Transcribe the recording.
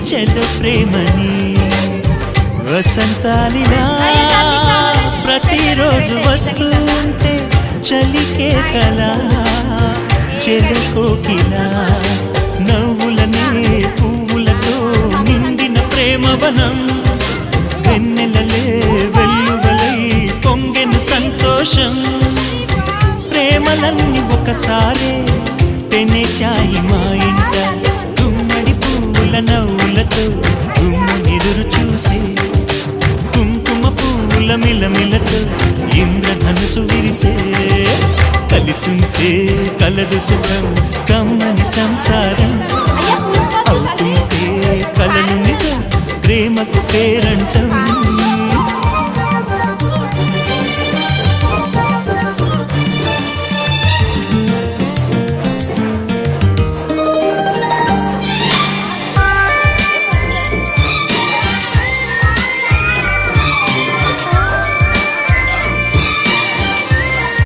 చెడు ప్రేమని వసంతాలిలా ప్రతిరోజు వస్తుంటే చలికే కలా చెలకోకిలా నవ్వులనే పువ్వులతో నిండిన ప్రేమవనం వెన్నెలలే వెల్లువలై పొంగెన సంతోషం ప్రేమలన్నీ ఒకసారే తెనేశాయి మా ఇంట గుమ్మడి పువ్వుల నవ్వులతో గుమ్మెదురు చూసే కుంకుమ పువ్వుల మిలమిలతో ఇంద్రధనుసు విరిసే కలిసుంటే కలదు సుఖం కమ్మని సంసారం అవుతుంది